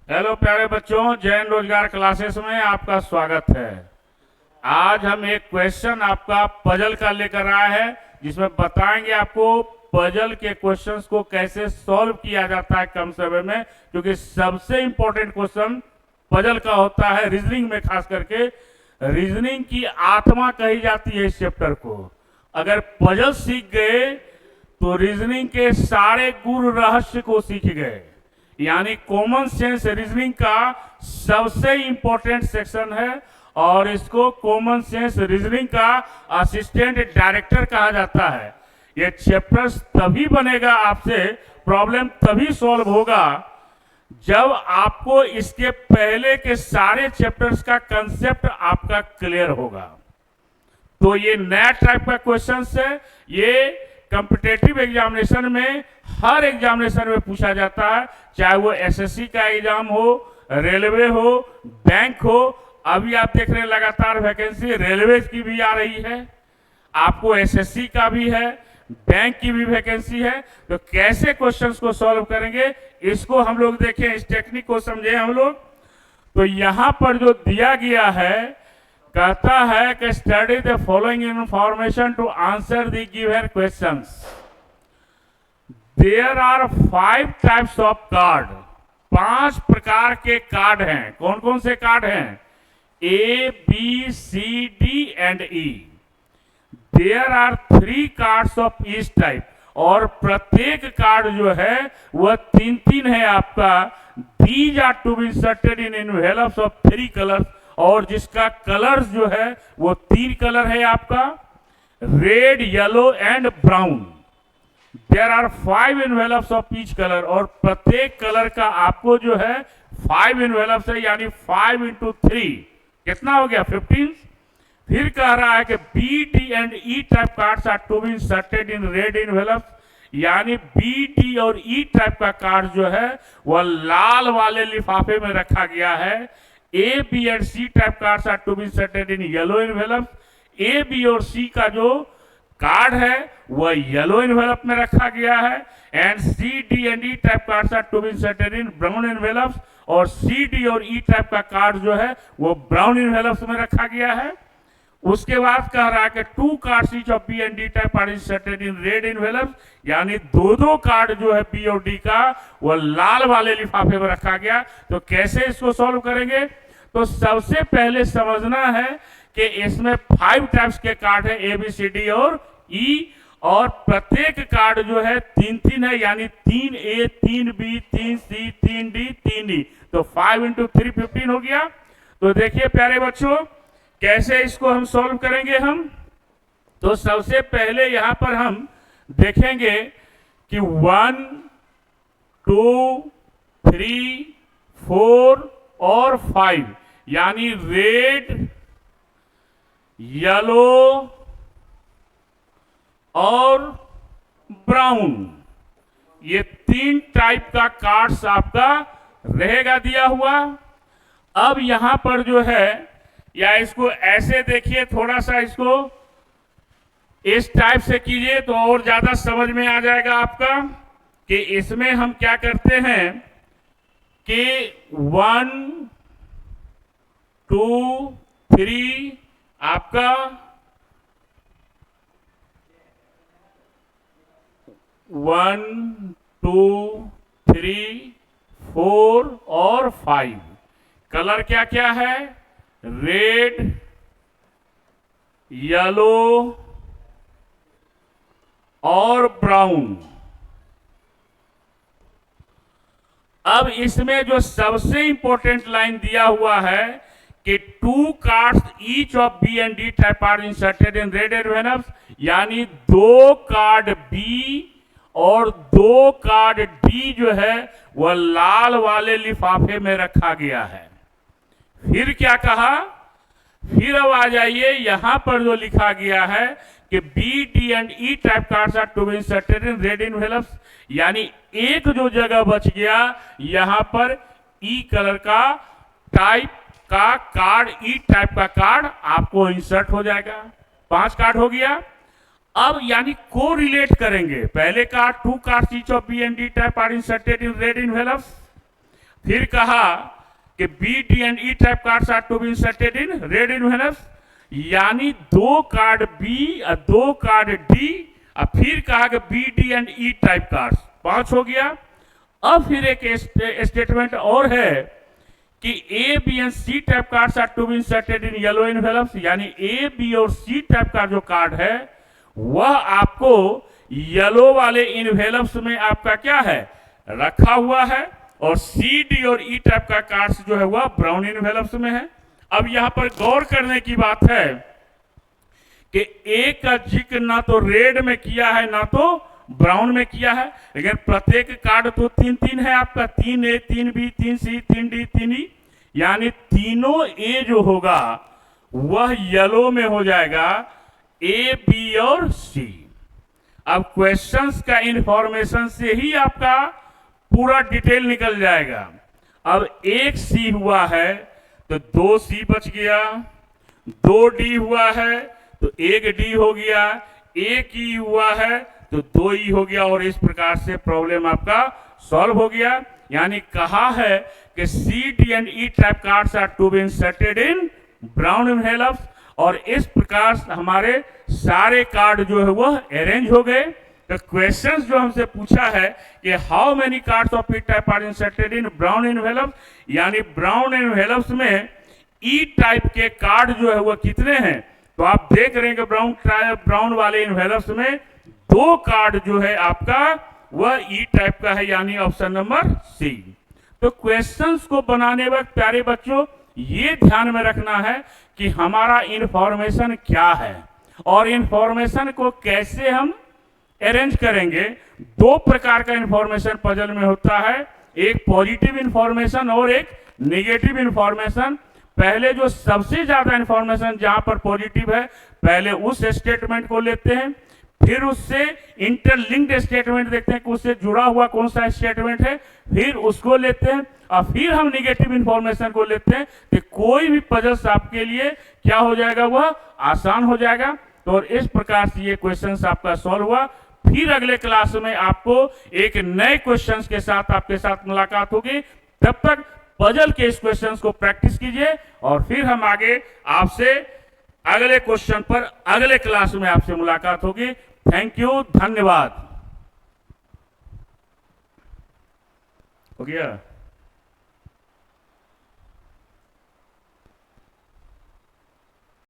Hello प्यारे बच्चों, जैन रोजगार क्लासेस में आपका स्वागत है। आज हम एक क्वेश्चन आपका पजल का लेकर आए हैं, जिसमें बताएंगे आपको पजल के क्वेश्चंस को कैसे सॉल्व किया जाता है कम समय में, क्योंकि सबसे इंपॉर्टेंट क्वेश्चन पजल का होता है। रीजनिंग में खास करके रीजनिंग की आत्मा कही जाती है इस चैप्टर को। अगर पजल सीख गए तो रीजनिंग के सारे गुण रहस्य को सीख गए। यानी कॉमन सेंस रीजनिंग का सबसे इंपॉर्टेंट सेक्शन है और इसको कॉमन सेंस रीजनिंग का असिस्टेंट डायरेक्टर कहा जाता है। ये चैप्टर्स तभी बनेगा, आपसे प्रॉब्लम तभी सॉल्व होगा जब आपको इसके पहले के सारे चैप्टर्स का कंसेप्ट आपका क्लियर होगा। तो ये नया टाइप का क्वेश्चन है। ये कॉम्पिटेटिव एग्जामिनेशन में हर एग्जामिनेशन में पूछा जाता है, चाहे वो एसएससी का एग्जाम हो, रेलवे हो, बैंक हो। अभी आप देख रहे हैं लगातार वैकेंसी रेलवे की भी आ रही है, आपको एसएससी का भी है, बैंक की भी वैकेंसी है। तो कैसे क्वेश्चंस को सॉल्व करेंगे, इसको हम लोग देखें, इस टेक्निक को समझे हम लोग। तो यहां पर जो दिया गया है, कहता है कि study the following information to answer the given questions. There are 5 types of card. 5 प्रकार के कार्ड हैं। कौन कौन से कार्ड हैं? A, B, C, D and E. There are 3 cards of each type. और प्रत्येक कार्ड जो है वह 3 है आपका। These are to be inserted in envelopes of 3 colours. और जिसका कलर्स जो है वो 3 कलर है आपका, red, yellow and brown. There are 5 envelopes of each colour. और प्रत्येक कलर का आपको जो है 5 एनवेलप्स है, यानी 5 इंटू 3 कितना हो गया? 15। फिर कह रहा है कि B, D and E type cards are to be inserted in red envelopes. यानी बी, डी और ई टाइप का कार्ड जो है वह लाल वाले लिफाफे में रखा गया है। A, B and C type cards are to be inserted in yellow envelopes. A, B और सी का जो कार्ड है वह येलो एनवेलप में रखा गया है। And C, D and E type cards are to be inserted in brown envelopes. और सी, डी और ई टाइप का कार्ड जो है वो ब्राउन एनवेलप्स में रखा गया है। उसके बाद कह रहा है कि 2 cards each of B and D type are inserted in red envelopes. यानी 2 कार्ड जो है बी और डी का वो लाल वाले लिफाफे में रखा गया। तो कैसे इसको सॉल्व करेंगे? तो सबसे पहले समझना है कि इसमें 5 टाइप्स के कार्ड है, ए, बी, सी, डी और ई। और प्रत्येक कार्ड जो है 3 है, यानी 3 ए, 3 बी, 3 सी, 3 डी, 3 ई। तो 5 इंटू 3 15 हो गया। तो देखिए प्यारे बच्चों, कैसे इसको हम सॉल्व करेंगे हम। तो सबसे पहले यहां पर हम देखेंगे कि 1, 2, 3, 4 और 5, यानी रेड, येलो और ब्राउन, ये 3 टाइप का कार्ड्स आपका रहेगा दिया हुआ। अब यहां पर जो है, या इसको ऐसे देखिए, थोड़ा सा इसको इस टाइप से कीजिए तो और ज्यादा समझ में आ जाएगा आपका कि इसमें हम क्या करते हैं कि 1, 2, 3 आपका 1, 2, 3, 4 और 5 कलर क्या क्या है? रेड, येलो और ब्राउन। अब इसमें जो सबसे इंपॉर्टेंट लाइन दिया हुआ है कि 2 cards each of B and D type are inserted in red envelopes. यानी 2 कार्ड बी और 2 कार्ड डी जो है वह लाल वाले लिफाफे में रखा गया है। फिर क्या कहा? फिर अब आ जाइए, यहां पर जो लिखा गया है कि B, D and E type cards are to be inserted in red envelopes. यानी एक जो जगह बच गया, यहां पर ई कलर का टाइप का कार्ड, ई टाइप का कार्ड आपको इंसर्ट हो जाएगा। 5 कार्ड हो गया। अब यानी को रिलेट करेंगे। पहले card 2 cards each of B and D type are inserted in red envelopes. फिर कहा कि B D and E type cards are to be inserted in red envelopes, यानी 2 कार्ड बी और 2 कार्ड डी, और फिर कहा कि B D and E type cards, 5 हो गया। अब फिर एक स्टेटमेंट और है कि A B and C type cards are to be inserted in yellow envelopes, यानी ए बी और सी टाइप का जो कार्ड है वह आपको येलो वाले इनवेलप्स में आपका क्या है, रखा हुआ है, और सी डी और ई टाइप का कार्ड्स जो है वह ब्राउन इनवेलप्स में है। अब यहां पर गौर करने की बात है कि ए का जिक्र ना तो रेड में किया है ना तो ब्राउन में किया है, लेकिन प्रत्येक कार्ड तो 3-3 है आपका, 3A 3B 3C 3D 3E, यानी तीनों ए जो होगा वह येलो में हो जाएगा, ए बी और सी। अब क्वेश्चंस का इंफॉर्मेशन से ही आपका पूरा डिटेल निकल जाएगा। अब एक सी हुआ है तो 2 सी बच गया, 2 डी हुआ है तो 1 डी हो गया, 1 ई हुआ है तो 2 ई हो गया, और इस प्रकार से प्रॉब्लम आपका सॉल्व हो गया। यानी कहा है कि C D and E type cards are to be inserted in brown envelopes, और इस प्रकार हमारे सारे कार्ड जो है वह अरेंज हो गए। तो क्वेश्चंस जो हमसे पूछा है कि how many cards of E type are inserted in brown envelopes, यानी ब्राउन एनवेलप्स में ई टाइप के कार्ड जो है वह कितने हैं, तो आप देख रहे हैं कि ब्राउन वाले एनवेलप्स में 2 कार्ड जो है आपका वह ई टाइप का है, यानी ऑप्शन नंबर सी। तो क्वेश्चंस को बनाने वक्त प्यारे बच्चों ये ध्यान में रखना है कि हमारा इंफॉर्मेशन क्या है और इंफॉर्मेशन को कैसे हम अरेंज करेंगे। 2 प्रकार का इंफॉर्मेशन पजल में होता है, एक पॉजिटिव इंफॉर्मेशन और एक नेगेटिव इंफॉर्मेशन। पहले जो सबसे ज्यादा इंफॉर्मेशन जहां पर पॉजिटिव है, पहले उस स्टेटमेंट को लेते हैं, फिर उससे इंटरलिंक्ड स्टेटमेंट देखते हैं कि उससे जुड़ा हुआ कौन सा स्टेटमेंट है, फिर उसको लेते हैं, और फिर हम निगेटिव इंफॉर्मेशन को लेते हैं कि कोई भी पजल्स आपके लिए क्या हो जाएगा, वह आसान हो जाएगा। तो इस प्रकार से ये क्वेश्चंस आपका सॉल्व हुआ। फिर अगले क्लास में आपको एक नए क्वेश्चंस के साथ आपके साथ मुलाकात होगी। तब तक पजल के इस क्वेश्चंस को प्रैक्टिस कीजिए, और फिर हम आगे आपसे अगले क्वेश्चन पर अगले क्लास में आपसे मुलाकात होगी। थैंक यू, धन्यवाद। हो गया।